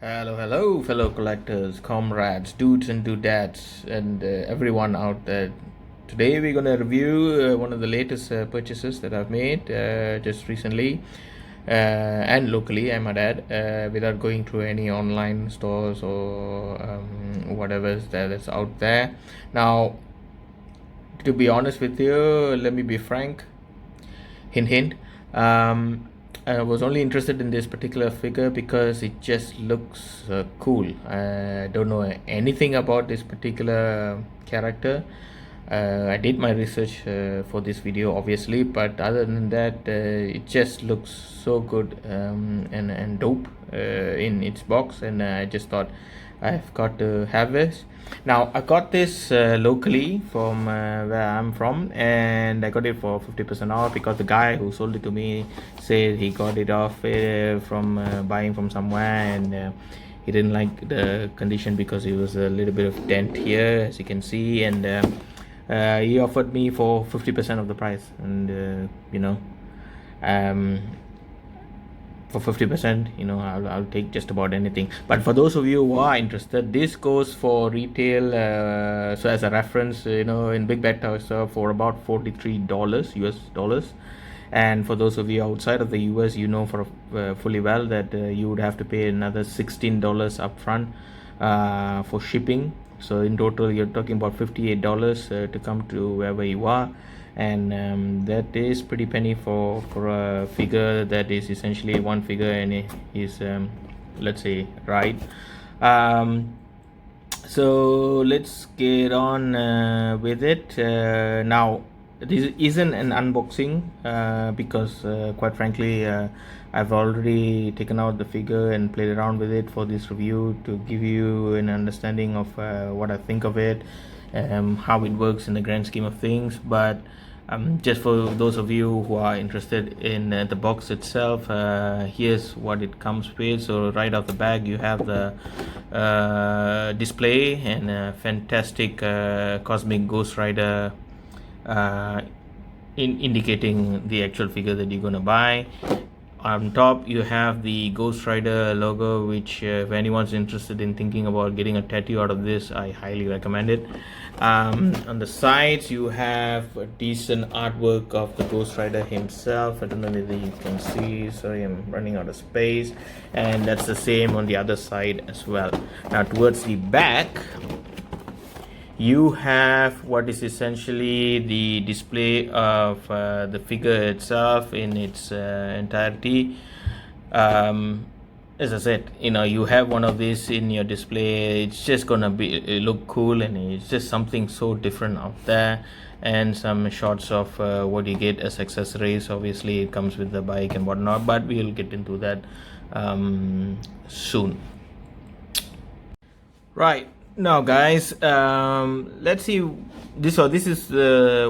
Hello, fellow collectors, comrades, dudes and dudettes, and everyone out there. Today we're gonna review one of the latest purchases that I've made just recently and locally, I might add, without going through any online stores or whatever that's out there. Now, to be honest with you, let me be frank. Hint, hint. I was only interested in this particular figure because it just looks cool. I don't know anything about this particular character. I did my research for this video, obviously, but other than that, it just looks so good and dope in its box, and I just thought I've got to have this. Now I got this locally from where I'm from, and I got it for 50% off because the guy who sold it to me said he got it off from buying from somewhere, and he didn't like the condition because it was a little bit of dent here, as you can see, and he offered me for 50% of the price, and um, for 50%, I'll take just about anything. But for those of you who are interested, this goes for retail, so as a reference, in Big Bad Toy Store for about $43 US dollars. And for those of you outside of the US, for fully well that you would have to pay another $16 upfront for shipping. So in total you're talking about $58 to come to wherever you are, and that is pretty penny for a figure that is essentially one figure, and it is let's say, right. So let's get on with it. Now this isn't an unboxing because quite frankly I've already taken out the figure and played around with it for this review to give you an understanding of what I think of it, how it works in the grand scheme of things. But just for those of you who are interested in the box itself, here's what it comes with. So right off the bag you have the display and a fantastic cosmic ghostrider indicating the actual figure that you're gonna buy. On top you have the ghostrider logo, which if anyone's interested in thinking about getting a tattoo out of this, I highly recommend it. On the sides you have a decent artwork of the ghostrider himself. I don't know whether you can see, sorry, I'm running out of space, and that's the same on the other side as well. Now towards the back you have what is essentially the display of the figure itself in its entirety. As I said, you have one of these in your display, it's just gonna look cool, and it's just something so different out there. And some shots of what you get as accessories. Obviously it comes with the bike and whatnot, but we'll get into that soon. Right now guys, let's see this. So this is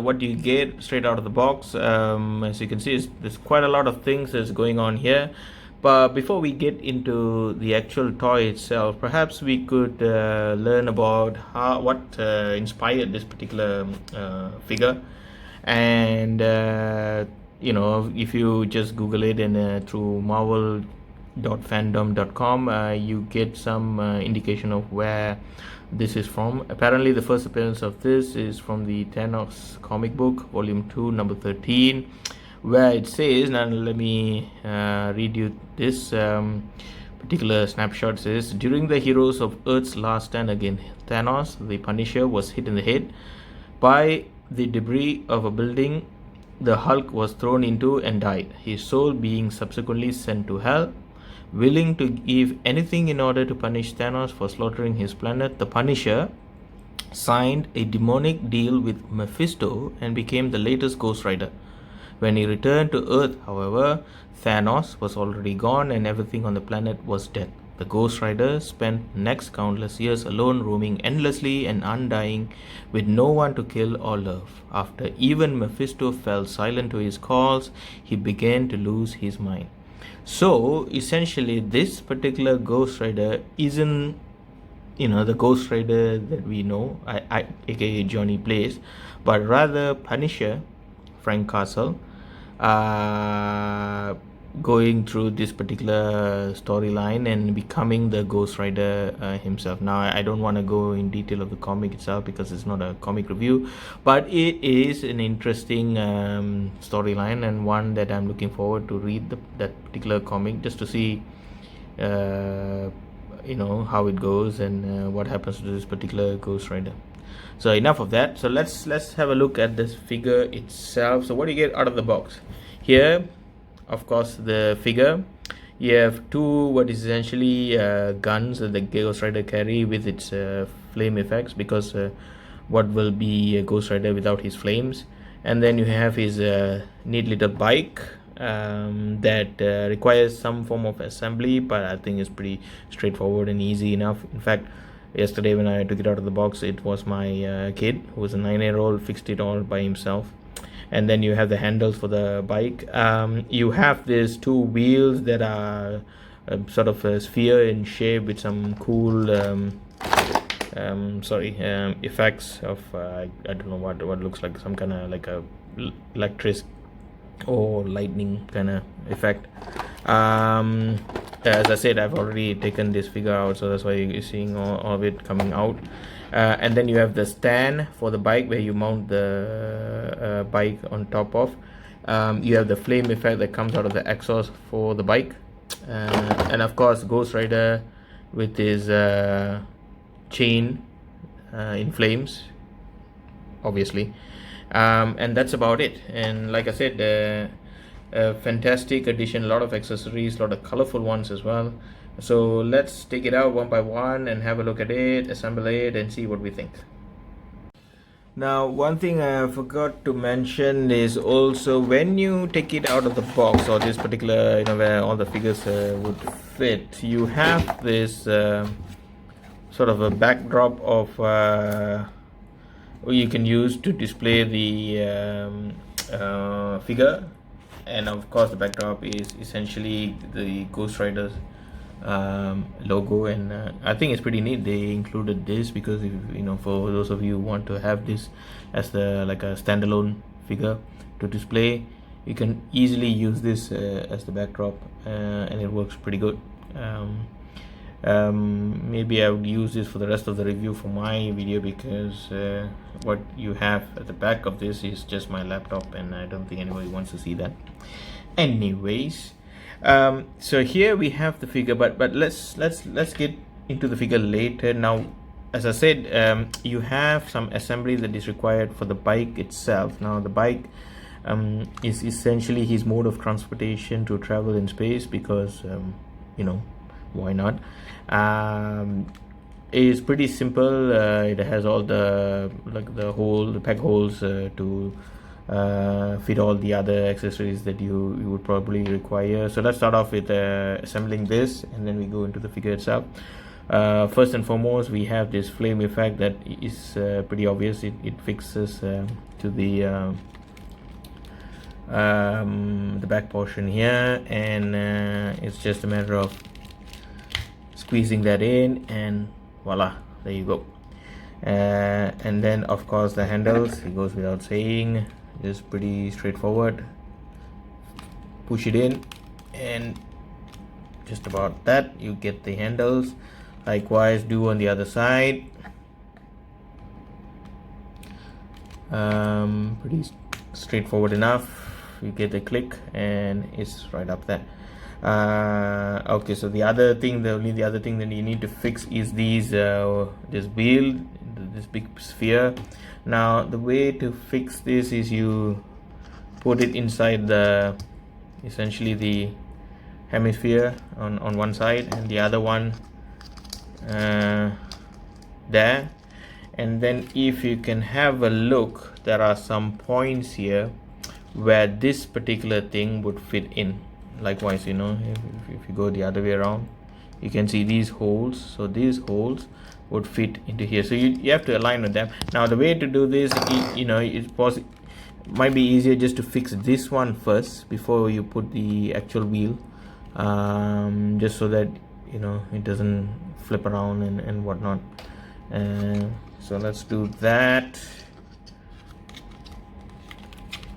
what you get straight out of the box. As you can see, there's quite a lot of things that's going on here. But before we get into the actual toy itself, perhaps we could learn about what inspired this particular figure. And if you just Google it and through marvel.fandom.com, you get some indication of where this is from. Apparently the first appearance of this is from the Thanos comic book, volume 2, number 13, where it says, now let me read you this particular snapshot. Says, during the heroes of Earth's last stand against Thanos, the Punisher was hit in the head by the debris of a building the Hulk was thrown into and died, his soul being subsequently sent to hell. Willing to give anything in order to punish Thanos for slaughtering his planet, the Punisher signed a demonic deal with Mephisto and became the latest ghostrider. When he returned to Earth, however, Thanos was already gone and everything on the planet was dead. The ghostrider spent next countless years alone, roaming endlessly and undying, with no one to kill or love. After even Mephisto fell silent to his calls, he began to lose his mind. So essentially this particular ghostrider isn't the ghostrider that we know, aka Johnny Blaze, but rather Punisher, Frank Castle, going through this particular storyline and becoming the Ghost Rider himself. Now, I don't want to go in detail of the comic itself because it's not a comic review, but it is an interesting storyline and one that I'm looking forward to read that particular comic just to see how it goes and what happens to this particular Ghost Rider. So enough of that. So let's have a look at this figure itself. So what do you get out of the box? Here, of course, the figure. You have two what is essentially guns that the Ghost Rider carry with its flame effects, because what will be a Ghost Rider without his flames? And then you have his neat little bike that requires some form of assembly, but I think it's pretty straightforward and easy enough. In fact, yesterday when I took it out of the box, it was my kid, who was a 9-year-old, fixed it all by himself. And then you have the handles for the bike. You have these two wheels that are sort of a sphere in shape with some cool effects of I don't know what looks like some kind of like a electric or lightning kind of effect. As I said, I've already taken this figure out, so that's why you're seeing all of it coming out. And then you have the stand for the bike where you mount the bike on top of. You have the flame effect that comes out of the exhaust for the bike, and of course Ghost Rider with his chain in flames, obviously. And that's about it. And like I said, a fantastic addition, a lot of accessories, a lot of colorful ones as well. So let's take it out one by one and have a look at it, assemble it, and see what we think. Now, one thing I forgot to mention is also when you take it out of the box, or this particular, where all the figures would fit, you have this sort of a backdrop of you can use to display the figure. And of course the backdrop is essentially the Ghost Rider's logo, and I think it's pretty neat they included this, because if, for those of you who want to have this as the like a standalone figure to display, you can easily use this as the backdrop, and it works pretty good. Maybe I would use this for the rest of the review for my video, because what you have at the back of this is just my laptop, and I don't think anybody wants to see that. Anyways, so here we have the figure, but let's get into the figure later. Now, as I said, you have some assembly that is required for the bike itself. Now the bike is essentially his mode of transportation to travel in space, because why not? It's pretty simple. It has all the peg holes to fit all the other accessories that you would probably require. So let's start off with assembling this, and then we go into the figure itself. First and foremost, we have this flame effect that is pretty obvious. It fixes to the back portion here, and it's just a matter of squeezing that in, and voila, there you go. And then of course the handles, it goes without saying, just pretty straightforward. Push it in, and just about that, you get the handles. Likewise, do on the other side. Pretty straightforward enough. You get the click, and it's right up there. Okay, so the other thing that you need to fix is this wheel, this big sphere. Now the way to fix this is you put it inside essentially the hemisphere on one side, and the other one there. And then if you can have a look, there are some points here where this particular thing would fit in. Likewise, if you go the other way around, you can see these holes. So these holes would fit into here, so you have to align with them. Now the way to do this, it might be easier just to fix this one first before you put the actual wheel, just so that it doesn't flip around and whatnot. So let's do that.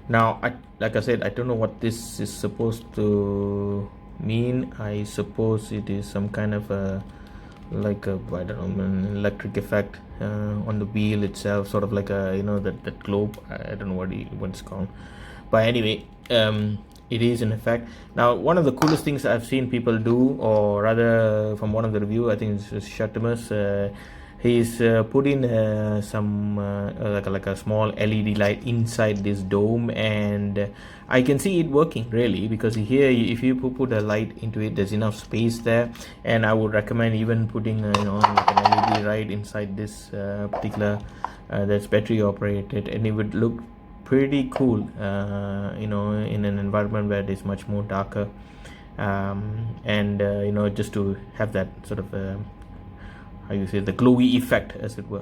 Now, like I said, I don't know what this is supposed to mean. I suppose it is some kind of a, like a, I don't know, an electric effect on the wheel itself, sort of like a, that globe. I don't know what it's called, but anyway, it is in effect. Now, one of the coolest things I've seen people do, or rather from one of the review, I think it's Shatimus, he's put in some like a small LED light inside this dome, and I can see it working really, because here if you put a light into it, there's enough space there. And I would recommend even putting like an LED right inside this particular that's battery operated, and it would look pretty cool in an environment where it is much more darker, and just to have that sort of how you say, the glowy effect, as it were.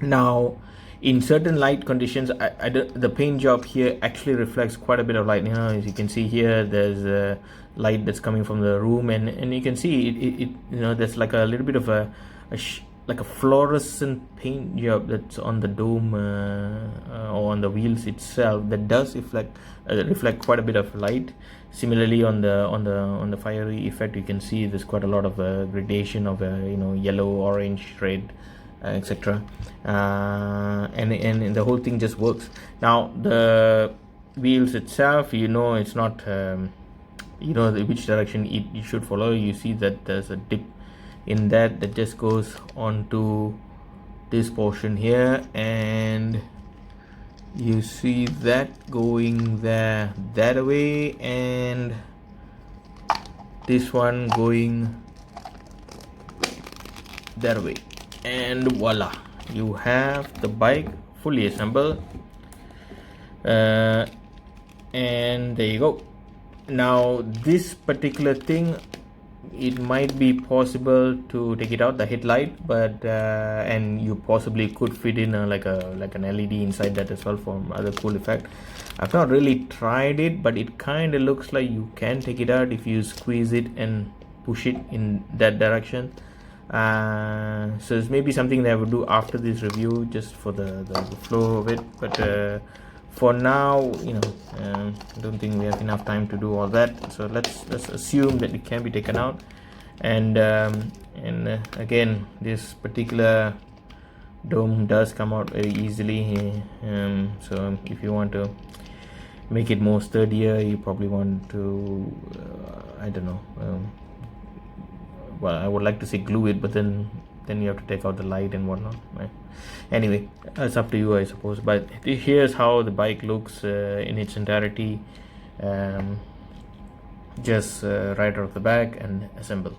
Now, in certain light conditions, the paint job here actually reflects quite a bit of light. As you can see here, there's a light that's coming from the room, and you can see it there's like a little bit of like a fluorescent paint job that's on the dome or on the wheels itself, that does reflect quite a bit of light. Similarly, on the fiery effect, you can see there's quite a lot of gradation of yellow, orange, red, etc. And the whole thing just works. Now, the wheels itself, it's not which direction it should follow. You see that there's a dip in that just goes on to this portion here, and you see that going there that way, and this one going that way, and voila, you have the bike fully assembled. And there you go. Now, this particular thing, it might be possible to take it out, the headlight, but and you possibly could fit in like an LED inside that as well for other cool effect. I've not really tried it, but it kind of looks like you can take it out if you squeeze it and push it in that direction. So it's maybe something that I would do after this review, just for the flow of it, but for now, I don't think we have enough time to do all that. So let's assume that it can be taken out, and again, this particular dome does come out very easily. So if you want to make it more sturdier, you probably want to I don't know, well, I would like to say glue it, but then you have to take out the light and whatnot, right? Anyway, it's up to you, I suppose. But here's how the bike looks in its entirety, just right out of the back and assembled.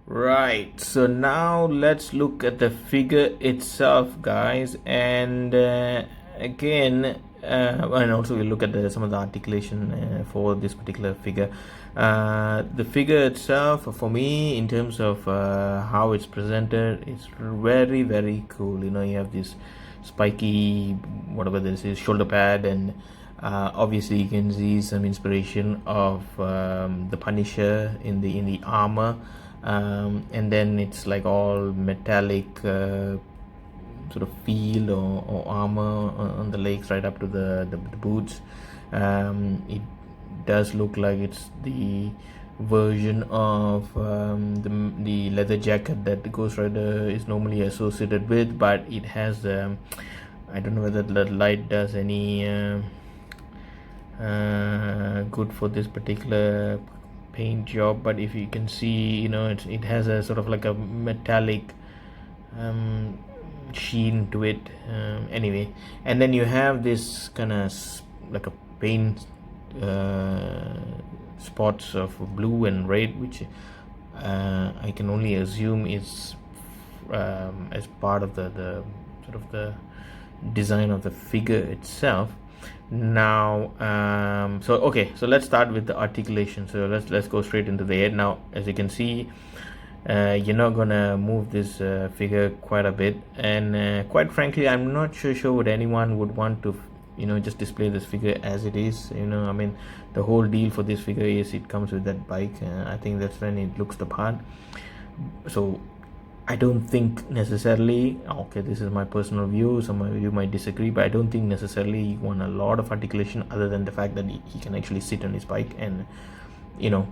Right, so now let's look at the figure itself, guys, and again, and also we'll look at some of the articulation for this particular figure. The figure itself, for me, in terms of how it's presented, it's very, very cool. You have this spiky, whatever this is, shoulder pad, and obviously you can see some inspiration of the Punisher in the armor, and then it's like all metallic sort of feel or armor on the legs right up to the boots. It does look like it's the version of the leather jacket that the ghostrider is normally associated with, but it has I don't know whether the light does any good for this particular paint job, but if you can see, it has a sort of like a metallic sheen to it, anyway. And then you have this kind of like a paint spots of blue and red, which I can only assume is as part of the sort of the design of the figure itself. Now, so let's start with the articulation. So let's go straight into the head. Now, as you can see, you're not gonna move this figure quite a bit, and quite frankly, I'm not sure what anyone would want to just display this figure as it is. I mean, the whole deal for this figure is it comes with that bike. I think that's when it looks the part. So I don't think necessarily, okay, this is my personal view, some of you might disagree, but I don't think necessarily you want a lot of articulation other than the fact that he can actually sit on his bike and, you know,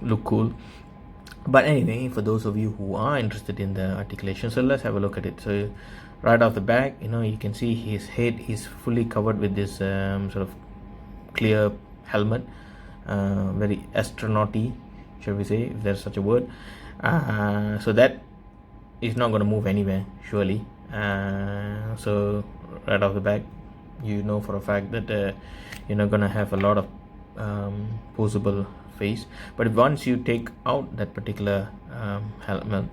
look cool. But anyway, for those of you who are interested in the articulation, so let's have a look at it. So right off the back, you can see his head is fully covered with this sort of clear helmet, very astronauty, shall we say, if there's such a word. So that is not going to move anywhere, surely. So right off the back, for a fact that you're not going to have a lot of posable face. But once you take out that particular helmet,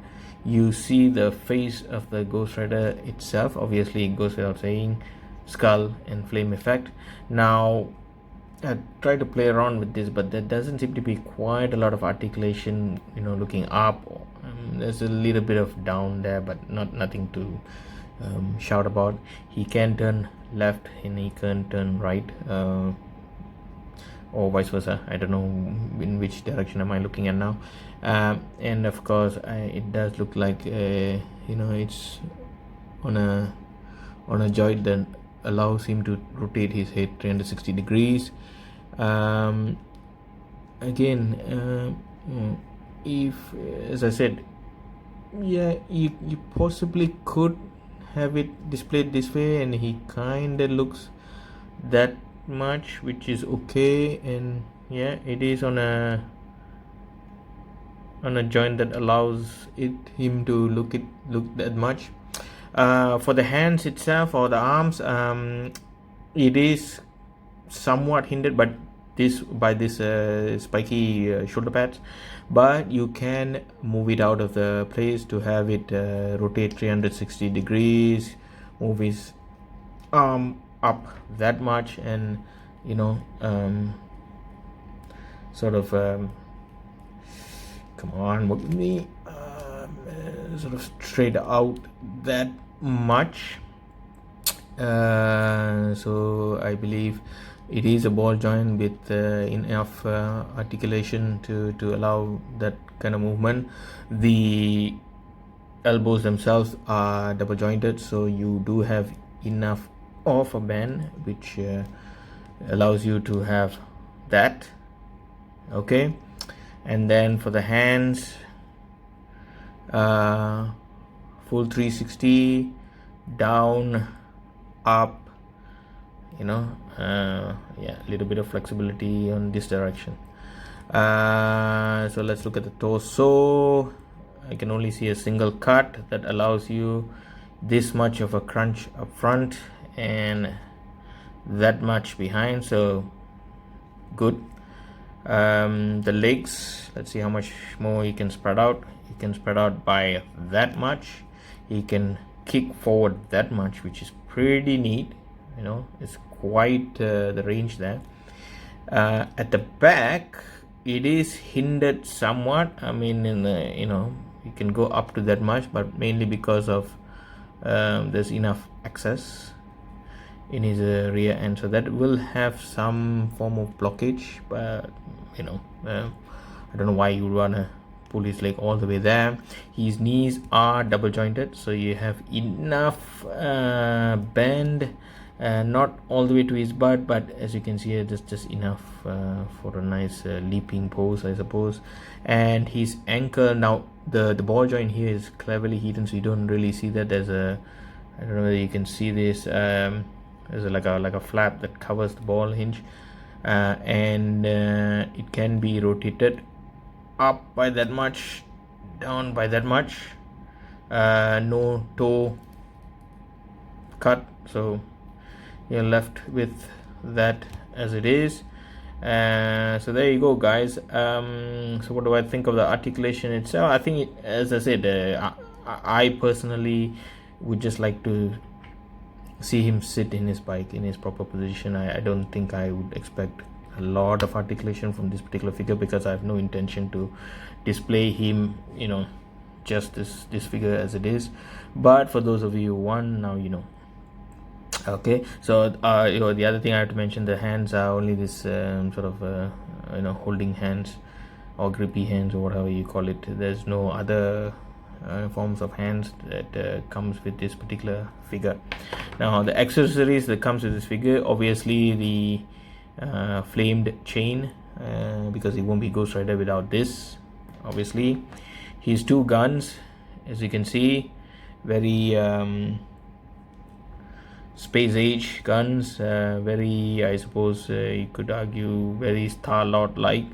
you see the face of the ghostrider itself. Obviously, it goes without saying, skull and flame effect. Now I try to play around with this, but there doesn't seem to be quite a lot of articulation, looking up. There's a little bit of down there, but nothing to shout about. He can turn left and he can turn right, or vice versa. I don't know in which direction am I looking at now. And of course, it does look like it's on a joint that allows him to rotate his head 360 degrees. Again, if, as I said, you possibly could have it displayed this way, and he kind of looks that much, which is okay. And it is on a joint that allows him to look that much. For the hands itself or the arms, it is somewhat hindered by this spiky shoulder pads, but you can move it out of the place to have it rotate 360 degrees, move his arm up that much, and come on, work with me, sort of straight out that much. So I believe it is a ball joint with enough articulation to allow that kind of movement. The elbows themselves are double jointed, so you do have enough of a band which allows you to have that. Okay, and then for the hands, full 360, down, up, a little bit of flexibility on this direction. So let's look at the torso. I can only see a single cut that allows you this much of a crunch up front and that much behind, so good. The legs, let's see how much more he can spread out. He can spread out by that much. He can kick forward that much, which is pretty neat. It's quite the range there. At the back, it is hindered somewhat. I mean, you can go up to that much, but mainly because of there's enough access in his rear end, so that will have some form of blockage. But I don't know why you would wanna pull his leg all the way there. His knees are double jointed, so you have enough bend, not all the way to his butt, but as you can see, just enough for a nice leaping pose, I suppose. And his ankle, now the ball joint here is cleverly hidden, so you don't really see that. There's a, I don't know whether you can see this, there's like a flap that covers the ball hinge, and it can be rotated up by that much, down by that much. No toe cut, so you're left with that as it is. So there you go, guys. So what do I think of the articulation itself? I think as I said, I personally would just like to see him sit in his bike in his proper position. I don't think I would expect a lot of articulation from this particular figure, because I have no intention to display him, just this figure as it is. But for those of you who want, now okay. So the other thing I have to mention, the hands are only this sort of holding hands or grippy hands or whatever you call it. There's no other forms of hands that comes with this particular figure. Now the accessories that comes with this figure, obviously the flamed chain, because it won't be Ghostrider without this. Obviously his two guns, as you can see, very space age guns, very, I suppose you could argue, very Star-Lord like.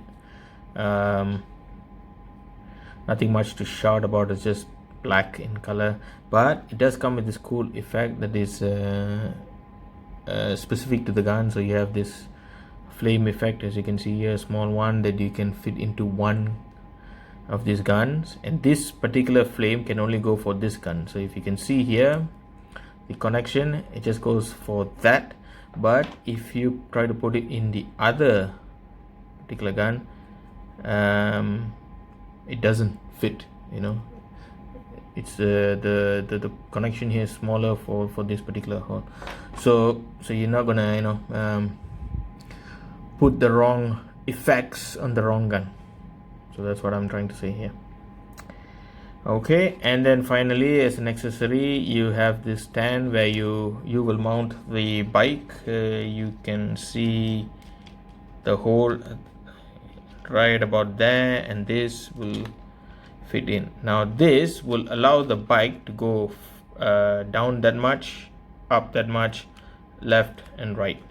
Nothing much to shout about, it's just black in color, but it does come with this cool effect that is specific to the gun. So you have this flame effect, as you can see here, a small one that you can fit into one of these guns, and this particular flame can only go for this gun. So if you can see here, the connection, it just goes for that, but if you try to put it in the other particular gun, it doesn't fit, you know. It's the connection here is smaller for this particular hole, so you're not gonna, you know, put the wrong effects on the wrong gun. So that's what I'm trying to say here. Okay, and then finally, as an accessory, you have this stand where you will mount the bike. You can see the hole right about there, and this will fit in. Now this will allow the bike to go down that much, up that much, left and right.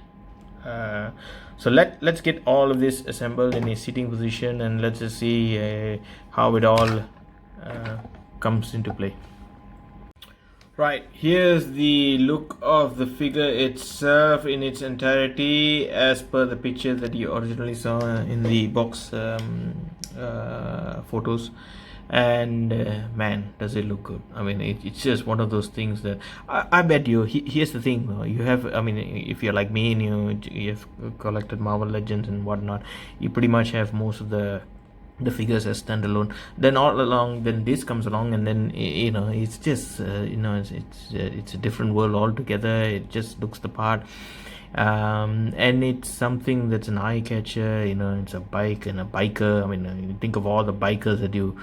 So let's get all of this assembled in a sitting position, and let's just see how it all comes into play. Right, here's the look of the figure itself in its entirety as per the picture that you originally saw in the box photos. And man, does it look good. I mean, it's just one of those things that I bet you, here's the thing, you have, I mean, if you're like me and you have collected Marvel Legends and whatnot, you pretty much have most of the figures as standalone. Then all along, then this comes along, and then, you know, it's just you know, it's a different world altogether. It just looks the part, and it's something that's an eye catcher. You know, it's a bike and a biker. I mean, you think of all the bikers that you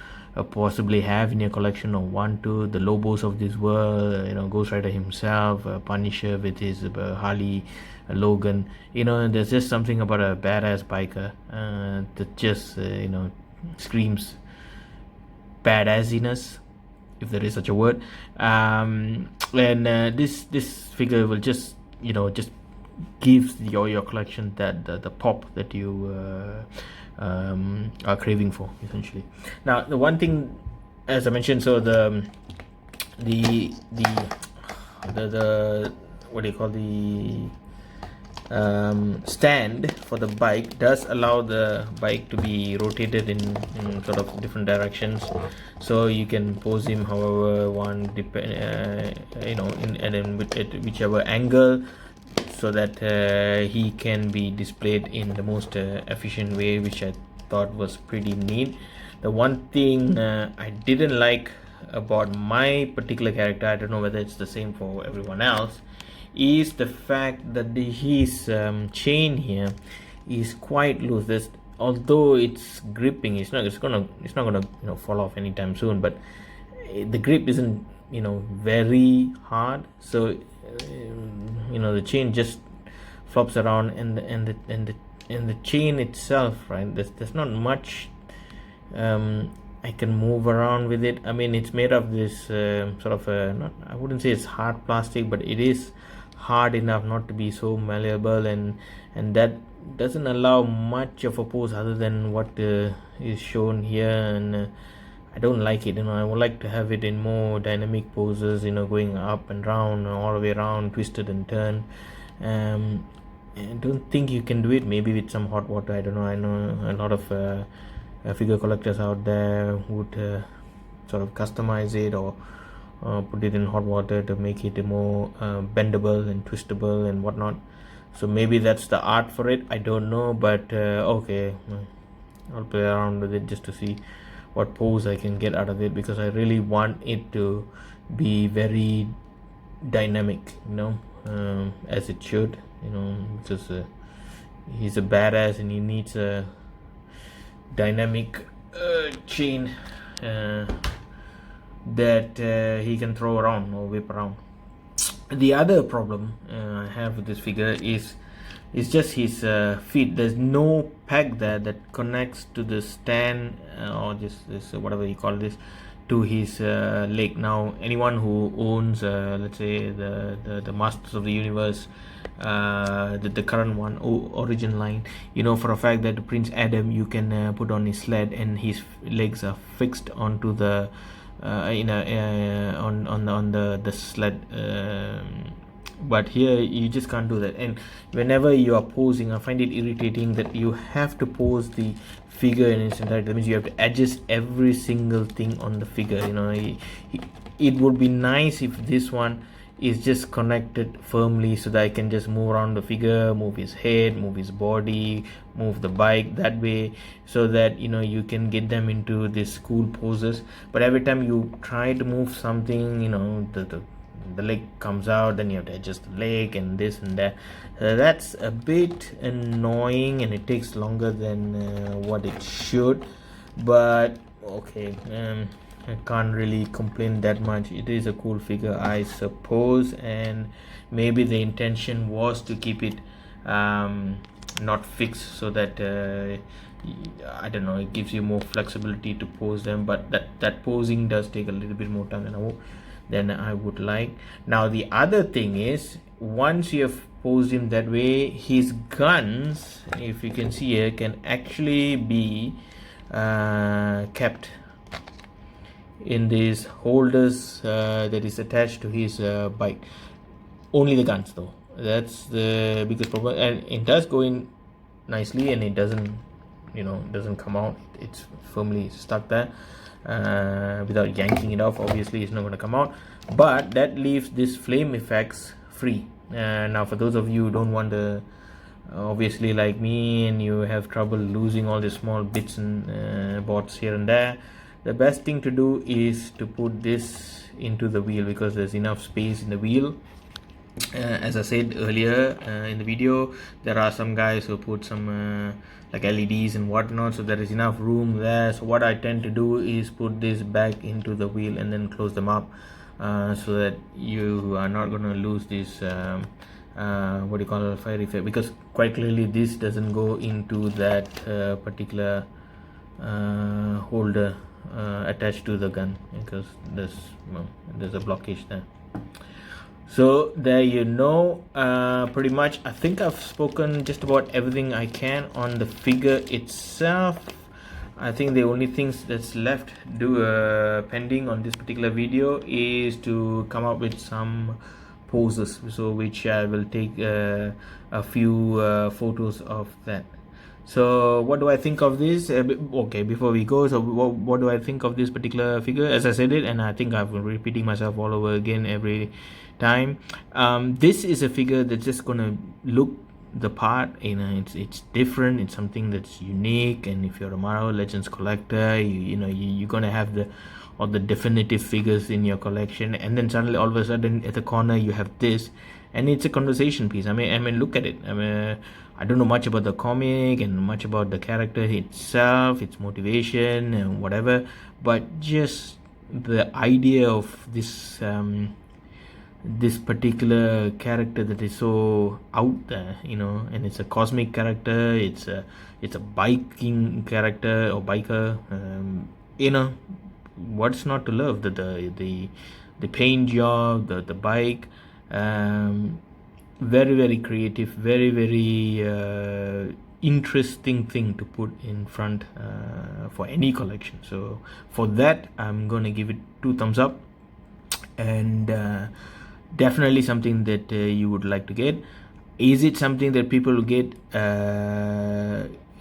possibly have in your collection, or want to, the Lobos of this world, you know, Ghostrider himself, Punisher with his Harley, Logan. You know, there's just something about a badass biker that just you know, screams badassiness, if there is such a word. And this figure will just, you know, just gives your collection that the pop that you are craving for, essentially. Now the one thing, as I mentioned, so the what do you call, the stand for the bike does allow the bike to be rotated in sort of different directions, so you can pose him however one, you know, and then at whichever angle, so that he can be displayed in the most efficient way, which I thought was pretty neat. The one thing I didn't like about my particular character, I don't know whether it's the same for everyone else, is the fact that his chain here is quite loose. There's, although it's gripping, it's not gonna you know, fall off anytime soon, but the grip isn't, you know, very hard, so you know, the chain just flops around, and the chain itself, right, there's not much I can move around with it. I mean, it's made of this sort of not, I wouldn't say it's hard plastic, but it is hard enough not to be so malleable, and that doesn't allow much of a pose other than what is shown here, and I don't like it. You know, I would like to have it in more dynamic poses, you know, going up and round, all the way around, twisted and turned. I don't think you can do it. Maybe with some hot water, I don't know. I know a lot of figure collectors out there would sort of customize it, or put it in hot water to make it more bendable and twistable and whatnot. So maybe that's the art for it, I don't know, but okay, I'll play around with it just to see what pose I can get out of it, because I really want it to be very dynamic, you know, as it should, you know, because he's a badass and he needs a dynamic chain that he can throw around or whip around. The other problem I have with this figure is just his feet. There's no peg there that connects to the stand or this whatever you call this to his leg. Now anyone who owns let's say the Masters of the Universe, the current one, origin line, you know for a fact that Prince Adam, you can put on his sled and his legs are fixed onto the on the sled, but here you just can't do that. And whenever you are posing, I find it irritating that you have to pose the figure in its entirety. That means you have to adjust every single thing on the figure. It would be nice if this one is just connected firmly so that I can just move around the figure, move his head, move his body, move the bike that way, so that you can get them into these cool poses. But every time you try to move something, the leg comes out, then you have to adjust the leg and this and that. That's a bit annoying and it takes longer than what it should, but okay, I can't really complain that much. It is a cool figure, I suppose, and maybe the intention was to keep it not fixed, so that I don't know, it gives you more flexibility to pose them. But that posing does take a little bit more time than I would like. Now the other thing is, once you have posed him that way, his guns, if you can see here, can actually be kept in these holders that is attached to his bike. Only the guns though, that's the biggest problem. And it does go in nicely and it doesn't come out. It's firmly stuck there. Without yanking it off, obviously it's not going to come out, but that leaves this flame effects free. Now for those of you who don't want to, obviously like me, and you have trouble losing all the small bits and bobs here and there, the best thing to do is to put this into the wheel, because there's enough space in the wheel. As I said earlier in the video, there are some guys who put some like LEDs and whatnot, so there is enough room there. So what I tend to do is put this back into the wheel and then close them up, so that you are not going to lose this what do you call it, fire effect, because quite clearly this doesn't go into that particular holder attached to the gun, because there's a blockage there. So there pretty much I think I've spoken just about everything I can on the figure itself. I think the only things that's left pending on this particular video is to come up with some poses, so which I will take a few photos of that. So what do I think of this? Okay, before we go, so what do I think of this particular figure? As I said it, and I think I've been repeating myself all over again every time, this is a figure that's just gonna look the part. It's different, it's something that's unique. And if you're a Marvel Legends collector, you're gonna have all the definitive figures in your collection, and then suddenly all of a sudden at the corner you have this, and it's a conversation piece. I mean look at it. I don't know much about the comic and much about the character itself, its motivation and whatever, but just the idea of this this particular character that is so out there, and it's a cosmic character, it's a biking character or biker, what's not to love? The paint job, the bike, very, very creative, very, very interesting thing to put in front for any collection. So for that, I'm gonna give it 2 thumbs up, and definitely something that you would like to get. Is it something that people will get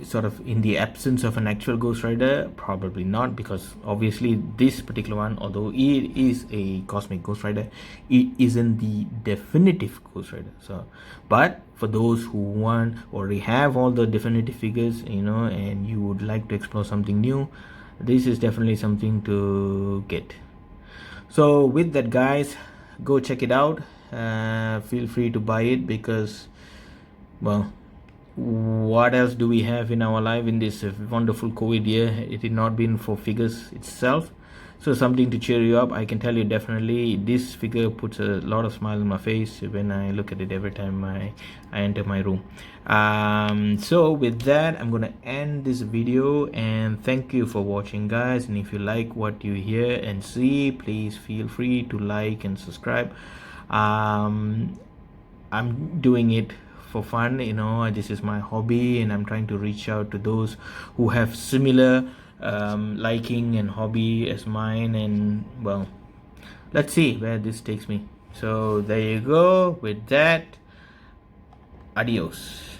sort of in the absence of an actual ghostrider? Probably not, because obviously this particular one, although it is a cosmic ghostrider, it isn't the definitive ghostrider. So but for those who want already have all the definitive figures, and you would like to explore something new, this is definitely something to get. So with that, guys, go check it out. Feel free to buy it, because, well, what else do we have in our life in this wonderful COVID year? It had not been for figures itself. So something to cheer you up. I can tell you definitely this figure puts a lot of smile on my face when I look at it every time I enter my room. So with that, I'm gonna end this video, and thank you for watching, guys. And if you like what you hear and see, please feel free to like and subscribe. I'm doing it for fun, you know. This is my hobby, and I'm trying to reach out to those who have similar liking and hobby as mine. And well, let's see where this takes me. So there you go. With that, adios.